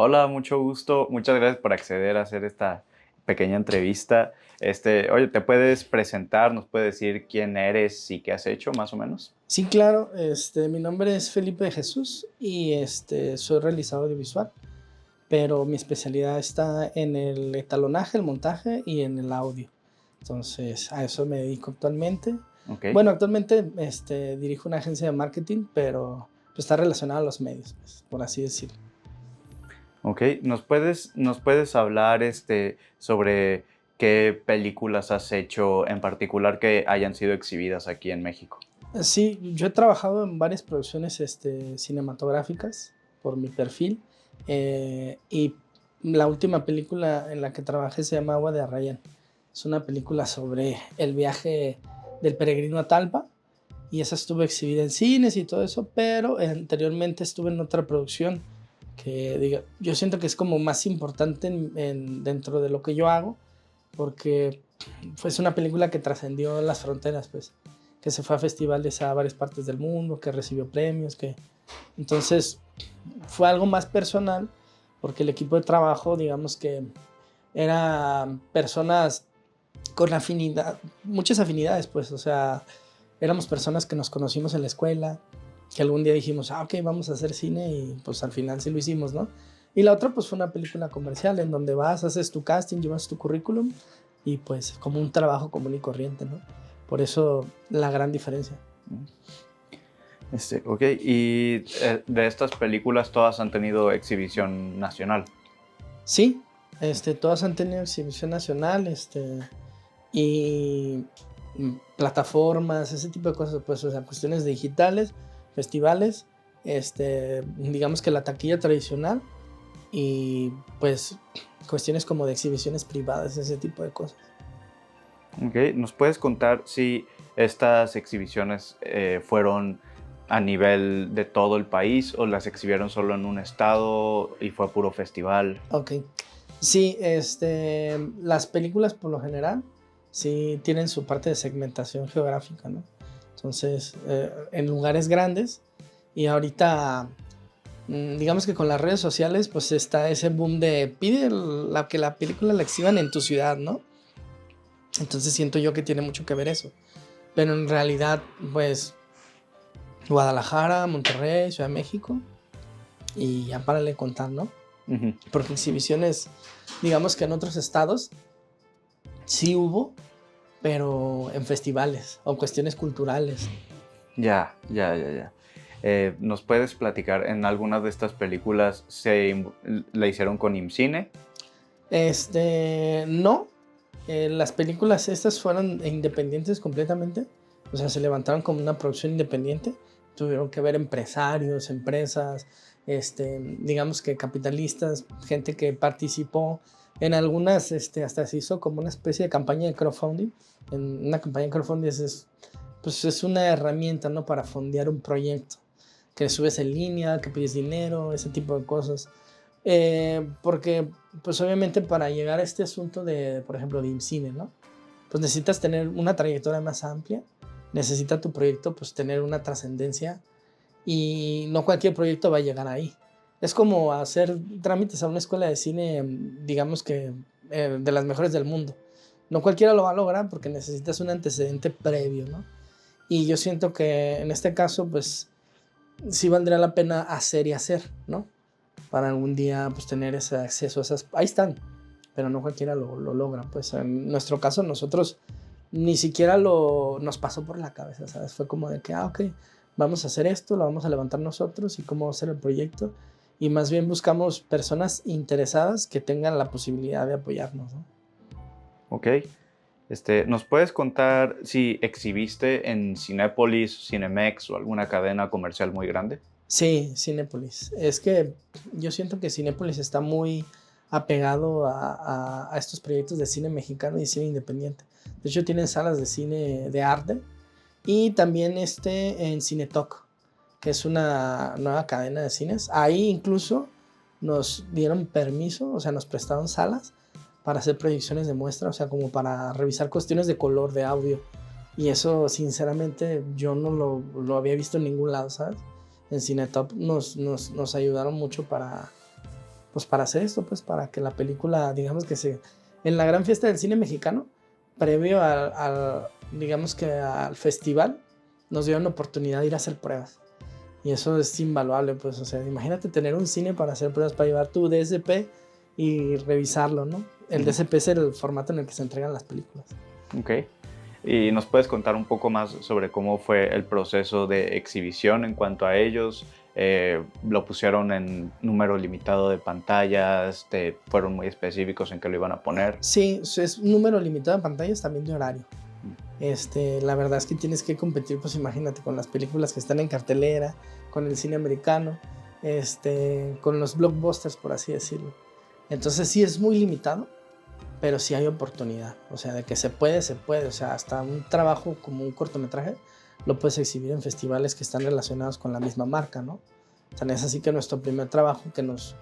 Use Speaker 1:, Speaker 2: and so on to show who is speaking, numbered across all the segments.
Speaker 1: Hola, mucho gusto. Muchas gracias por acceder a hacer esta pequeña entrevista. Oye, ¿te puedes presentar? ¿Nos puedes decir quién eres y qué has hecho, más o menos?
Speaker 2: Sí, claro, mi nombre es Felipe de Jesús y soy realizador audiovisual, pero mi especialidad está en el etalonaje, el montaje y en el audio. Entonces, a eso me dedico actualmente.
Speaker 1: Ok,
Speaker 2: Bueno, actualmente dirijo una agencia de marketing, pero pues, está relacionado a los medios, pues, por así decirlo.
Speaker 1: ok. ¿Nos puedes hablar sobre qué películas has hecho en particular que hayan sido exhibidas aquí en México?
Speaker 2: Sí, yo he trabajado en varias producciones cinematográficas por mi perfil, y la última película en la que trabajé se llama Agua de Arrayán. Es una película sobre el viaje del peregrino a Talpa y esa estuvo exhibida en cines y todo eso, pero anteriormente estuve en otra producción que yo siento que es como más importante dentro de lo que yo hago, porque fue una película que trascendió las fronteras, pues, que se fue a festivales a varias partes del mundo, que recibió premios, que entonces fue algo más personal, porque el equipo de trabajo, digamos que eran personas con afinidad, muchas afinidades, pues, o sea, éramos personas que nos conocimos en la escuela, que algún día dijimos, ok, vamos a hacer cine y pues al final sí lo hicimos, ¿no? Y la otra pues fue una película comercial en donde vas, haces tu casting, llevas tu currículum y pues como un trabajo común y corriente, ¿no? Por eso la gran diferencia.
Speaker 1: Mm. Ok, y de estas películas todas han tenido exhibición nacional.
Speaker 2: Sí, todas han tenido exhibición nacional, y plataformas, ese tipo de cosas, pues, o sea, cuestiones digitales, festivales, digamos que la taquilla tradicional y pues cuestiones como de exhibiciones privadas, ese tipo de cosas.
Speaker 1: Ok, ¿nos puedes contar si estas exhibiciones fueron a nivel de todo el país o las exhibieron solo en un estado y fue puro festival?
Speaker 2: Ok. Sí, las películas por lo general sí tienen su parte de segmentación geográfica, ¿no? Entonces, en lugares grandes y ahorita, digamos que con las redes sociales, pues está ese boom de pide que la película la exhiban en tu ciudad, ¿no? Entonces siento yo que tiene mucho que ver eso. Pero en realidad, pues Guadalajara, Monterrey, Ciudad de México y ya párale de contar, ¿no?
Speaker 1: Ujú.
Speaker 2: Porque exhibiciones, digamos que en otros estados sí hubo, pero en festivales o cuestiones culturales.
Speaker 1: Ya, ya, ya, ya. ¿Nos puedes platicar en algunas de estas películas la hicieron con IMCINE?
Speaker 2: No, las películas estas fueron independientes completamente, o sea, se levantaron como una producción independiente, tuvieron que ver empresarios, empresas, digamos que capitalistas, gente que participó en algunas, hasta se hizo como una especie de campaña de crowdfunding. En una campaña de crowdfunding pues es una herramienta, ¿no? Para fondear un proyecto, que subes en línea, que pides dinero, ese tipo de cosas. Porque, pues obviamente para llegar a este asunto de, por ejemplo, de IMCINE, ¿no? Pues necesitas tener una trayectoria más amplia, necesita tu proyecto pues tener una trascendencia y no cualquier proyecto va a llegar ahí. Es como hacer trámites a una escuela de cine, digamos que de las mejores del mundo. No cualquiera lo va a lograr porque necesitas un antecedente previo, ¿no? Y yo siento que en este caso, pues sí valdría la pena hacer y hacer, ¿no? Para algún día pues tener ese acceso a esas. Ahí están, pero no cualquiera lo logra. Pues en nuestro caso nosotros ni siquiera nos pasó por la cabeza, ¿sabes? Fue como de que, ok, vamos a hacer esto, lo vamos a levantar nosotros y cómo va a ser el proyecto. Y más bien buscamos personas interesadas que tengan la posibilidad de apoyarnos, ¿no?
Speaker 1: Ok. ¿Nos puedes contar si exhibiste en Cinépolis, Cinemex o alguna cadena comercial muy grande?
Speaker 2: Sí, Cinépolis. Es que yo siento que Cinépolis está muy apegado a estos proyectos de cine mexicano y cine independiente. De hecho, tienen salas de cine de arte y también en Cinetalk, que es una nueva cadena de cines. Ahí incluso nos dieron permiso, o sea, nos prestaron salas para hacer proyecciones de muestra, o sea, como para revisar cuestiones de color, de audio. Y eso, sinceramente, yo no lo había visto en ningún lado, ¿sabes? En Cinetop nos ayudaron mucho pues para hacer esto, pues para que la película, digamos que en la gran fiesta del cine mexicano, previo digamos que al festival, nos dieron la oportunidad de ir a hacer pruebas. Y eso es invaluable, pues, o sea, imagínate tener un cine para hacer pruebas, para llevar tu DSP y revisarlo, ¿no? El DSP es el formato en el que se entregan las películas.
Speaker 1: Ok. ¿Y nos puedes contar un poco más sobre cómo fue el proceso de exhibición en cuanto a ellos? ¿Lo pusieron en número limitado de pantallas? ¿Fueron muy específicos en qué lo iban a poner?
Speaker 2: Sí, es un número limitado de pantallas, también de horario. La verdad es que tienes que competir, pues imagínate, con las películas que están en cartelera, con el cine americano, con los blockbusters, por así decirlo. Entonces sí es muy limitado, pero sí hay oportunidad. O sea, de que se puede, se puede. O sea, hasta un trabajo como un cortometraje lo puedes exhibir en festivales que están relacionados con la misma marca, ¿no? O sea, es así que nuestro primer trabajo que nos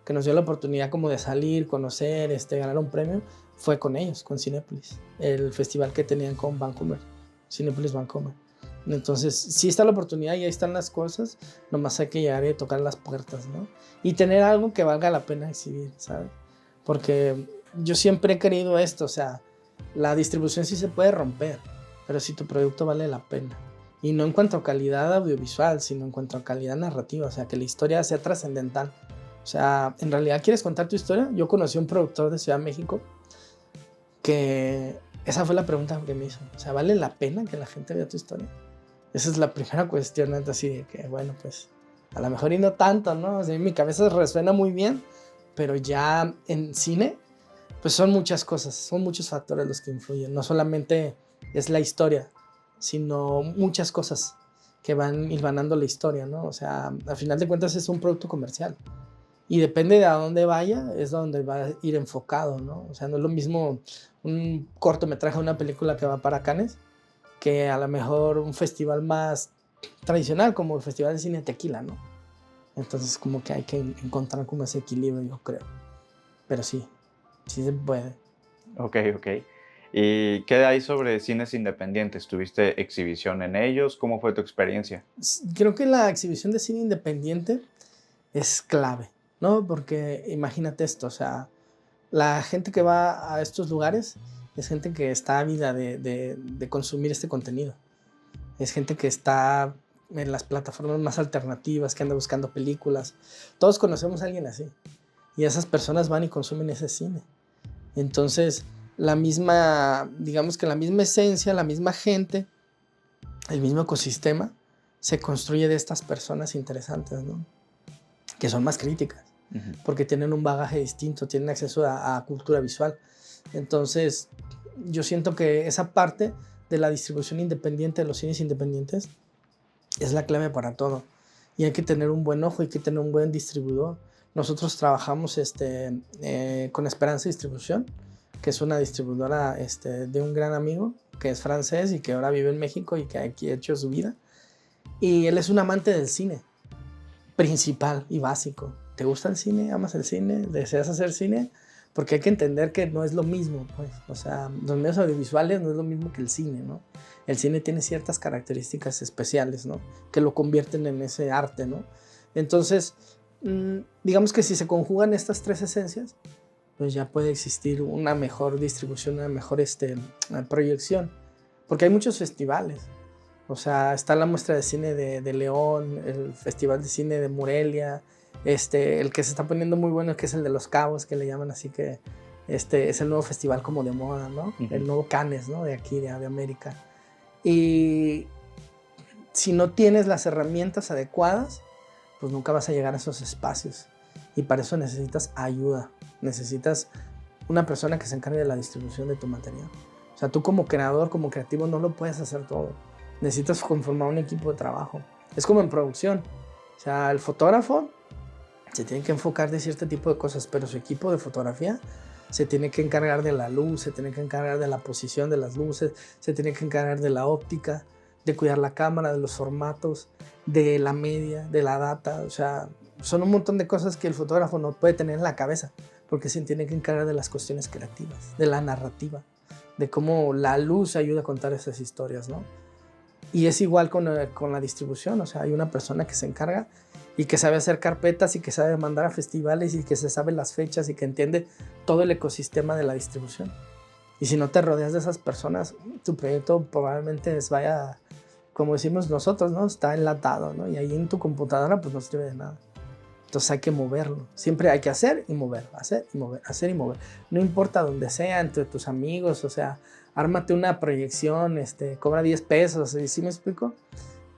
Speaker 2: dio la oportunidad como de salir, conocer, ganar un premio, fue con ellos, con Cinépolis, el festival que tenían con Vancouver, Cinépolis Vancouver. Entonces, sí está la oportunidad y ahí están las cosas, nomás hay que llegar y tocar las puertas, ¿no? Y tener algo que valga la pena exhibir, ¿sabes? Porque yo siempre he querido esto, o sea, la distribución sí se puede romper, pero si tu producto vale la pena. Y no en cuanto a calidad audiovisual, sino en cuanto a calidad narrativa, o sea, que la historia sea trascendental. O sea, en realidad, ¿quieres contar tu historia? Yo conocí a un productor de Ciudad de México que esa fue la pregunta que me hizo. O sea, ¿vale la pena que la gente vea tu historia? Esa es la primera cuestión, así de que, bueno, pues, a lo mejor y no tanto, ¿no? O sea, en mi cabeza resuena muy bien, pero ya en cine, pues son muchas cosas, son muchos factores los que influyen. No solamente es la historia, sino muchas cosas que van hilvanando la historia, ¿no? O sea, al final de cuentas es un producto comercial. Y depende de a dónde vaya, es donde va a ir enfocado, ¿no? O sea, no es lo mismo un cortometraje, una película que va para Cannes, que a lo mejor un festival más tradicional, como el Festival de Cine de Tequila, ¿no? Entonces, como que hay que encontrar como ese equilibrio, yo creo. Pero sí, sí se puede.
Speaker 1: Ok. ¿Y qué hay sobre cines independientes? ¿Tuviste exhibición en ellos? ¿Cómo fue tu experiencia?
Speaker 2: Creo que la exhibición de cine independiente es clave, ¿no? Porque imagínate esto, o sea, la gente que va a estos lugares es gente que está ávida de consumir este contenido. Es gente que está en las plataformas más alternativas, que anda buscando películas. Todos conocemos a alguien así. Y esas personas van y consumen ese cine. Entonces, digamos que la misma esencia, la misma gente, el mismo ecosistema, se construye de estas personas interesantes, ¿no? Que son más críticas, porque tienen un bagaje distinto, tienen acceso a cultura visual. Entonces, yo siento que esa parte de la distribución independiente, de los cines independientes, es la clave para todo. Y hay que tener un buen ojo, hay que tener un buen distribuidor. Nosotros trabajamos con Esperanza Distribución, que es una distribuidora de un gran amigo, que es francés y que ahora vive en México y que aquí ha hecho su vida. Y él es un amante del cine, principal y básico. ¿Te gusta el cine? ¿Amas el cine? ¿Deseas hacer cine? Porque hay que entender que no es lo mismo, pues. O sea, los medios audiovisuales no es lo mismo que el cine, ¿no? El cine tiene ciertas características especiales, ¿no? Que lo convierten en ese arte, ¿no? Entonces, digamos que si se conjugan estas tres esencias, pues ya puede existir una mejor distribución, una mejor proyección. Porque hay muchos festivales. O sea, está la muestra de cine de León, el Festival de Cine de Morelia, el que se está poniendo muy bueno, que es el de Los Cabos, que le llaman así, que es el nuevo festival como de moda, ¿no? El nuevo Cannes, ¿no? De aquí, de América. Y si no tienes las herramientas adecuadas, pues nunca vas a llegar a esos espacios. Y para eso necesitas ayuda, necesitas una persona que se encargue de la distribución de tu material. O sea, tú como creador, como creativo, no lo puedes hacer todo. Necesitas conformar un equipo de trabajo. Es como en producción. O sea, el fotógrafo se tiene que enfocar de cierto tipo de cosas, pero su equipo de fotografía se tiene que encargar de la luz, se tiene que encargar de la posición de las luces, se tiene que encargar de la óptica, de cuidar la cámara, de los formatos, de la media, de la data. O sea, son un montón de cosas que el fotógrafo no puede tener en la cabeza, porque se tiene que encargar de las cuestiones creativas, de la narrativa, de cómo la luz ayuda a contar esas historias, ¿no? Y es igual con la distribución, o sea, hay una persona que se encarga y que sabe hacer carpetas y que sabe mandar a festivales y que se sabe las fechas y que entiende todo el ecosistema de la distribución. Y si no te rodeas de esas personas, tu proyecto probablemente vaya, como decimos nosotros, ¿no? Está enlatado, ¿no? Y ahí en tu computadora pues no sirve de nada. Entonces hay que moverlo. Siempre hay que hacer y mover, hacer y mover, hacer y mover. No importa donde sea, entre tus amigos, o sea, ármate una proyección, cobra 10 pesos, ¿sí me explico?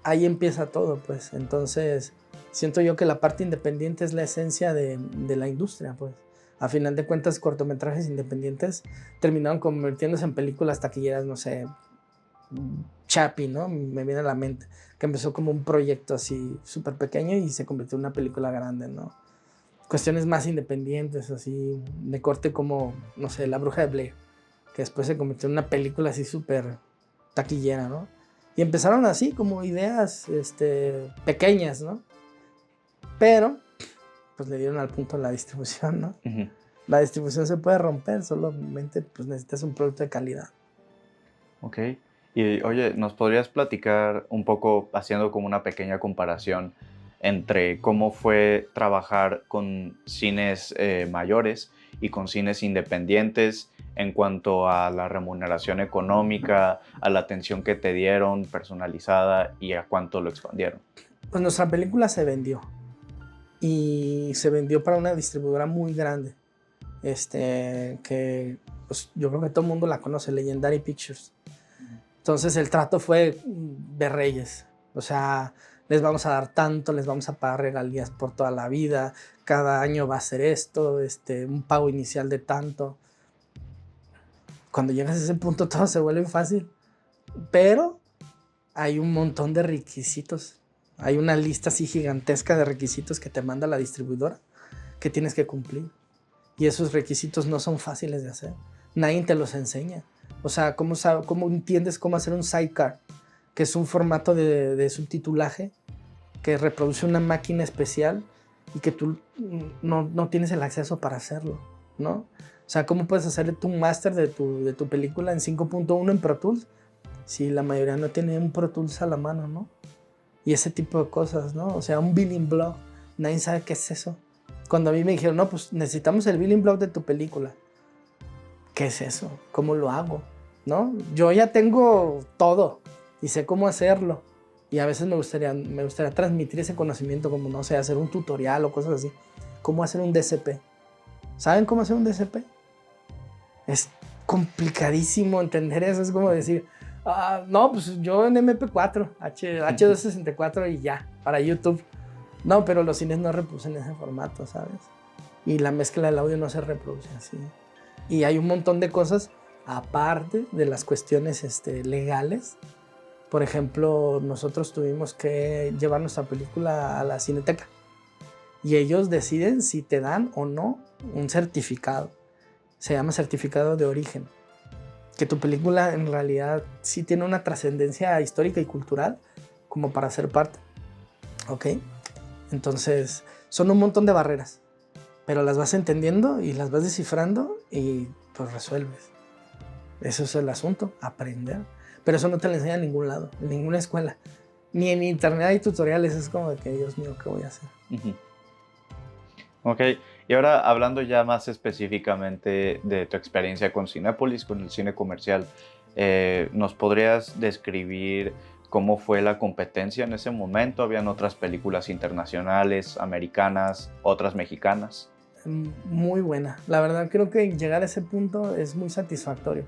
Speaker 2: Ahí empieza todo, pues. Entonces, siento yo que la parte independiente es la esencia de la industria, pues. A final de cuentas, cortometrajes independientes terminaron convirtiéndose en películas taquilleras, no sé, Chappie, ¿no? Me viene a la mente, que empezó como un proyecto así súper pequeño y se convirtió en una película grande, ¿no? Cuestiones más independientes, así, de corte como, no sé, La Bruja de Blair, que después se convirtió en una película así súper taquillera, ¿no? Y empezaron así como ideas pequeñas, ¿no? Pero, pues le dieron al punto la distribución, ¿no?
Speaker 1: Ujú.
Speaker 2: La distribución se puede romper, solamente pues necesitas un producto de calidad.
Speaker 1: Ok. Y oye, ¿nos podrías platicar un poco, haciendo como una pequeña comparación entre cómo fue trabajar con cines mayores y con cines independientes en cuanto a la remuneración económica, a la atención que te dieron personalizada y a cuánto lo expandieron?
Speaker 2: Pues nuestra película se vendió y se vendió para una distribuidora muy grande, que pues yo creo que todo el mundo la conoce, Legendary Pictures. Entonces el trato fue de reyes, o sea, les vamos a dar tanto, les vamos a pagar regalías por toda la vida, cada año va a ser esto, un pago inicial de tanto. Cuando llegas a ese punto todo se vuelve fácil, pero hay un montón de requisitos. Hay una lista así gigantesca de requisitos que te manda la distribuidora que tienes que cumplir. Y esos requisitos no son fáciles de hacer. Nadie te los enseña. O sea, ¿cómo entiendes cómo hacer un sidecar? Que es un formato de subtitulaje que reproduce una máquina especial y que tú no tienes el acceso para hacerlo, ¿no? O sea, ¿cómo puedes hacer tu máster de tu película en 5.1 en Pro Tools si la mayoría no tiene un Pro Tools a la mano, ¿no? Y ese tipo de cosas, ¿no? O sea, un billing block, nadie sabe qué es eso. Cuando a mí me dijeron, no, pues necesitamos el billing block de tu película. ¿Qué es eso? ¿Cómo lo hago? ¿No? Yo ya tengo todo y sé cómo hacerlo. Y a veces me gustaría transmitir ese conocimiento como, no sé, hacer un tutorial o cosas así. ¿Cómo hacer un DCP? ¿Saben cómo hacer un DCP? Es complicadísimo entender eso. Es como decir, no, pues yo en MP4, H264 y ya, para YouTube. No, pero los cines no reproducen ese formato, ¿sabes? Y la mezcla del audio no se reproduce así. Y hay un montón de cosas aparte de las cuestiones legales. Por ejemplo, nosotros tuvimos que llevar nuestra película a la Cineteca y ellos deciden si te dan o no un certificado. Se llama certificado de origen. Que tu película en realidad sí tiene una trascendencia histórica y cultural como para ser parte. ¿Ok? Entonces, son un montón de barreras, pero las vas entendiendo y las vas descifrando y pues resuelves. Eso es el asunto, aprender. Pero eso no te lo enseña en ningún lado, en ninguna escuela. Ni en internet hay tutoriales, es como de que, Dios mío, ¿qué voy a hacer?
Speaker 1: Ujú. Ok, y ahora hablando ya más específicamente de tu experiencia con Cinépolis, con el cine comercial, ¿nos podrías describir cómo fue la competencia en ese momento? ¿Habían otras películas internacionales, americanas, otras mexicanas?
Speaker 2: Muy buena. La verdad creo que llegar a ese punto es muy satisfactorio,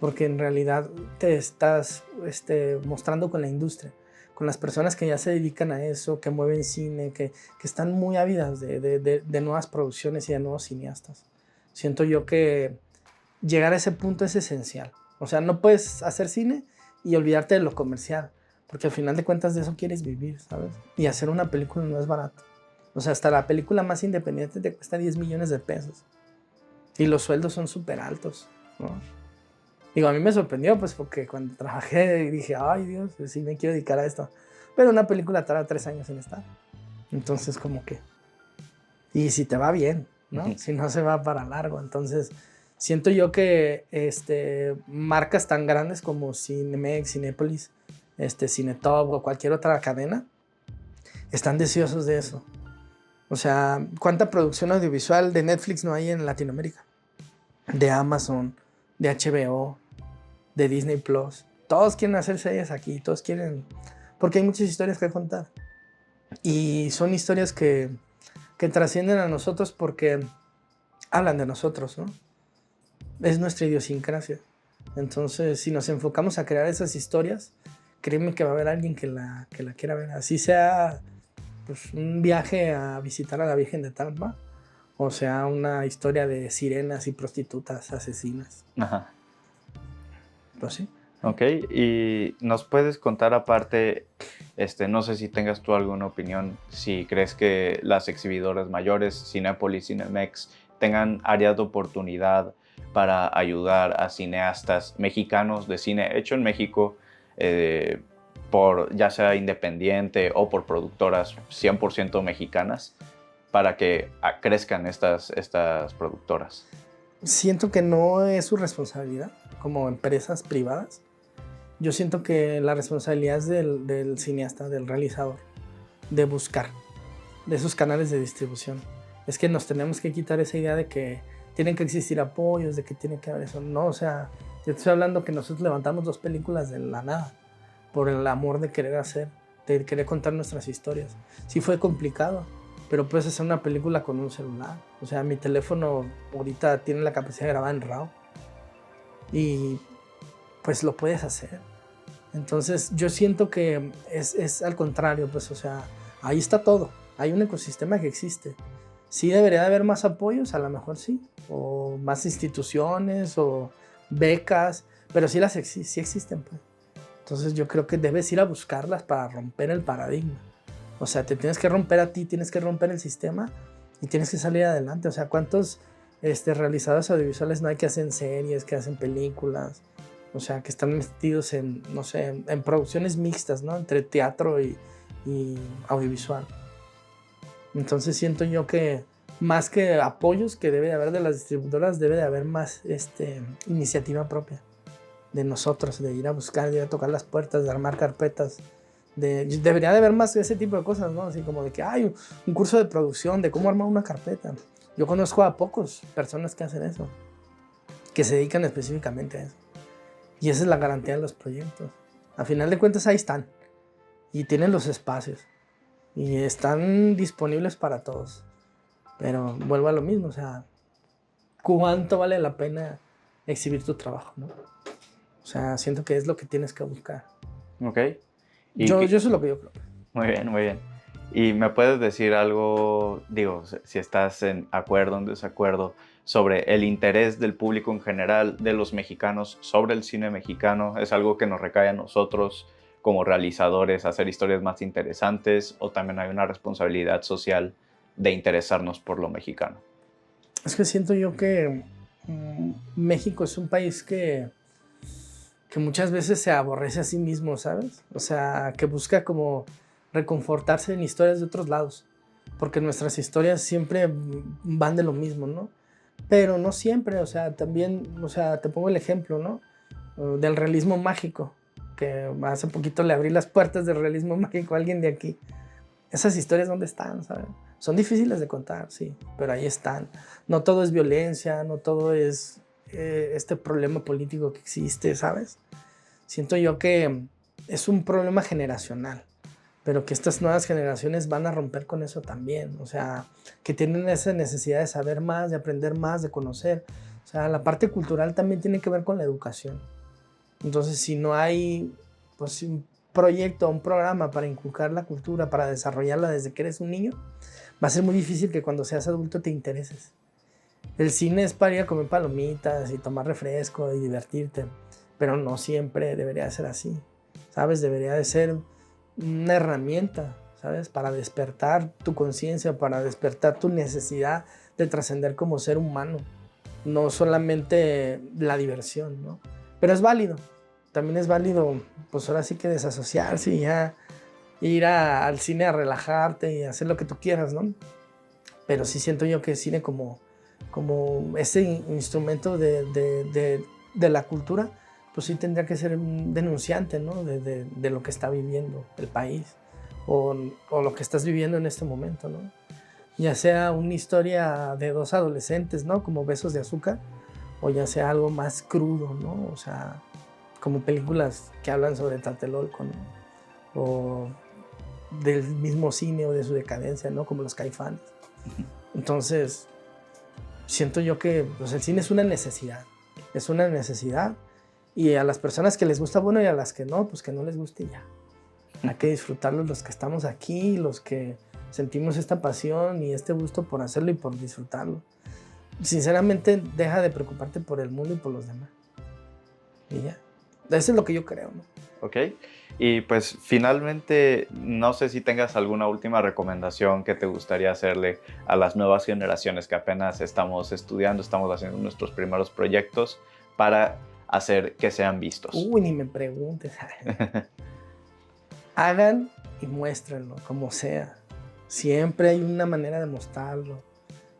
Speaker 2: porque en realidad te estás mostrando con la industria, con las personas que ya se dedican a eso, que mueven cine, que están muy ávidas de nuevas producciones y de nuevos cineastas. Siento yo que llegar a ese punto es esencial. O sea, no puedes hacer cine y olvidarte de lo comercial, porque al final de cuentas de eso quieres vivir, ¿sabes? Y hacer una película no es barato. O sea, hasta la película más independiente te cuesta 10 millones de pesos. Y los sueldos son súper altos, ¿no? Digo, a mí me sorprendió, pues, porque cuando trabajé dije, ay, Dios, pues, sí me quiero dedicar a esto. Pero una película tarda 3 años en estar. Entonces, como que... Y si te va bien, ¿no?
Speaker 1: Ujú.
Speaker 2: Si no, se va para largo. Entonces, siento yo que marcas tan grandes como Cinemex, Cinépolis, Cinetop o cualquier otra cadena están deseosos de eso. O sea, ¿cuánta producción audiovisual de Netflix no hay en Latinoamérica? De Amazon, de HBO, de Disney Plus. Todos quieren hacer series aquí, todos quieren... Porque hay muchas historias que contar. Y son historias que trascienden a nosotros porque hablan de nosotros, ¿no? Es nuestra idiosincrasia. Entonces, si nos enfocamos a crear esas historias, créeme que va a haber alguien que la quiera ver. Así sea pues, un viaje a visitar a la Virgen de Talma, o sea, una historia de sirenas y prostitutas asesinas.
Speaker 1: Ajá.
Speaker 2: Pues sí.
Speaker 1: Ok, y nos puedes contar aparte, no sé si tengas tú alguna opinión, si crees que las exhibidoras mayores, Cinépolis, Cinemex, tengan áreas de oportunidad para ayudar a cineastas mexicanos de cine hecho en México, por ya sea independiente o por productoras 100% mexicanas, para que crezcan estas productoras.
Speaker 2: Siento que no es su responsabilidad como empresas privadas. Yo siento que la responsabilidad es del cineasta, del realizador, de buscar, de esos canales de distribución. Es que nos tenemos que quitar esa idea de que tienen que existir apoyos, de que tiene que haber eso. No, o sea, yo estoy hablando que nosotros levantamos 2 películas de la nada, por el amor de querer hacer, de querer contar nuestras historias. Sí fue complicado, pero puedes hacer una película con un celular. O sea, mi teléfono ahorita tiene la capacidad de grabar en RAW. Y pues lo puedes hacer. Entonces yo siento que es al contrario, pues o sea, ahí está todo, hay un ecosistema que existe. Sí debería de haber más apoyos, a lo mejor sí, o más instituciones o becas, pero sí sí existen, pues. Entonces yo creo que debes ir a buscarlas para romper el paradigma. O sea, te tienes que romper a ti, tienes que romper el sistema y tienes que salir adelante. O sea, ¿cuántos realizadores audiovisuales no hay que hacen series, que hacen películas? O sea, que están metidos en, no sé, en producciones mixtas, ¿no? Entre teatro y audiovisual. Entonces siento yo que más que apoyos que debe de haber de las distribuidoras, debe de haber más iniciativa propia de nosotros, de ir a buscar, de ir a tocar las puertas, de armar carpetas. Debería de haber más ese tipo de cosas, ¿no? Así como de que hay un curso de producción, de cómo armar una carpeta. Yo conozco a pocos personas que hacen eso, que se dedican específicamente a eso. Y esa es la garantía de los proyectos. A final de cuentas ahí están. Y tienen los espacios. Y están disponibles para todos. Pero vuelvo a lo mismo, o sea, ¿cuánto vale la pena exhibir tu trabajo, no? O sea, siento que es lo que tienes que buscar.
Speaker 1: Ok.
Speaker 2: Yo eso es lo que yo creo.
Speaker 1: Muy bien, muy bien. ¿Y me puedes decir algo, digo, si estás en acuerdo o en desacuerdo, sobre el interés del público en general, de los mexicanos, sobre el cine mexicano? ¿Es algo que nos recae a nosotros como realizadores hacer historias más interesantes, o también hay una responsabilidad social de interesarnos por lo mexicano?
Speaker 2: Es que siento yo que México es un país que muchas veces se aborrece a sí mismo, ¿sabes? O sea, que busca como reconfortarse en historias de otros lados, porque nuestras historias siempre van de lo mismo, ¿no? Pero no siempre, o sea, también, o sea, te pongo el ejemplo, ¿no? Del realismo mágico, que hace poquito le abrí las puertas del realismo mágico a alguien de aquí. Esas historias, ¿dónde están, sabes? Son difíciles de contar, sí, pero ahí están. No todo es violencia, no todo es este problema político que existe, ¿sabes? Siento yo que es un problema generacional, pero que estas nuevas generaciones van a romper con eso también. O sea, que tienen esa necesidad de saber más, de aprender más, de conocer. O sea, la parte cultural también tiene que ver con la educación. Entonces, si no hay pues, un proyecto, un programa para inculcar la cultura, para desarrollarla desde que eres un niño, va a ser muy difícil que cuando seas adulto te intereses. El cine es para ir a comer palomitas y tomar refresco y divertirte, pero no siempre debería ser así, ¿sabes? Debería de ser una herramienta, ¿sabes? Para despertar tu conciencia, para despertar tu necesidad de trascender como ser humano, no solamente la diversión, ¿no? Pero es válido, también es válido, pues ahora sí que desasociarse y ya ir al cine a relajarte y hacer lo que tú quieras, ¿no? Pero sí siento yo que el cine como ese instrumento de la cultura, pues sí tendría que ser un denunciante, ¿no? De lo que está viviendo el país o lo que estás viviendo en este momento, ¿no? Ya sea una historia de dos adolescentes, ¿no? Como Besos de Azúcar, o ya sea algo más crudo, ¿no? O sea, como películas que hablan sobre Tlatelolco, ¿no? O del mismo cine o de su decadencia, ¿no? Como Los Caifanes. Entonces, siento yo que pues, el cine es una necesidad. Es una necesidad. Y a las personas que les gusta, bueno, y a las que no, pues que no les guste ya. Hay que disfrutarlo los que estamos aquí, los que sentimos esta pasión y este gusto por hacerlo y por disfrutarlo. Sinceramente, deja de preocuparte por el mundo y por los demás. Y ya. Eso es lo que yo creo, ¿no?
Speaker 1: Ok. Y pues finalmente, no sé si tengas alguna última recomendación que te gustaría hacerle a las nuevas generaciones que apenas estamos estudiando, estamos haciendo nuestros primeros proyectos para hacer que sean vistos.
Speaker 2: Uy, ni me preguntes. Hagan y muéstrenlo, como sea. Siempre hay una manera de mostrarlo.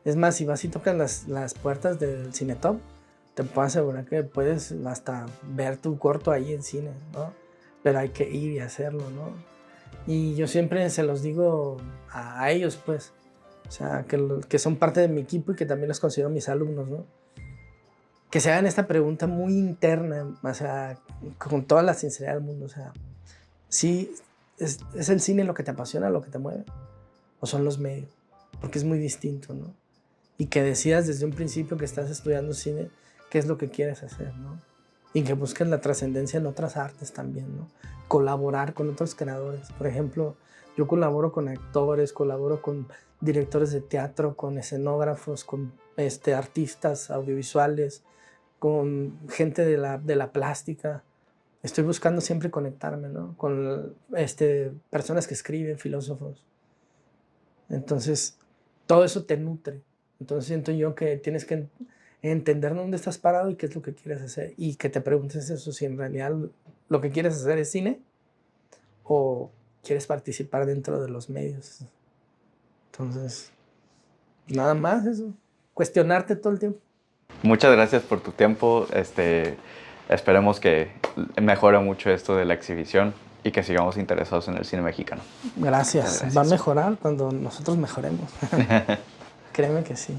Speaker 2: Es más, si vas y tocas las puertas del Cinetop, te puedo asegurar que puedes hasta ver tu corto ahí en cine, ¿no? Pero hay que ir y hacerlo, ¿no? Y yo siempre se los digo a ellos, pues, o sea, que son parte de mi equipo y que también los considero mis alumnos, ¿no? Que se hagan esta pregunta muy interna, o sea, con toda la sinceridad del mundo, o sea, ¿sí es el cine lo que te apasiona, lo que te mueve? ¿O son los medios? Porque es muy distinto, ¿no? Y que decidas desde un principio que estás estudiando cine, qué es lo que quieres hacer, ¿no? Y que busques la trascendencia en otras artes también, ¿no? Colaborar con otros creadores. Por ejemplo, yo colaboro con actores, colaboro con directores de teatro, con escenógrafos, con artistas audiovisuales, con gente de la plástica. Estoy buscando siempre conectarme, ¿no? Con personas que escriben, filósofos. Entonces, todo eso te nutre. Entonces siento yo que tienes que entender dónde estás parado y qué es lo que quieres hacer. Y que te preguntes eso, si en realidad lo que quieres hacer es cine o quieres participar dentro de los medios. Entonces, nada más eso. Cuestionarte todo el tiempo.
Speaker 1: Muchas gracias por tu tiempo. Esperemos que mejore mucho esto de la exhibición y que sigamos interesados en el cine mexicano.
Speaker 2: Gracias. Va a mejorar cuando nosotros mejoremos. Créeme que sí.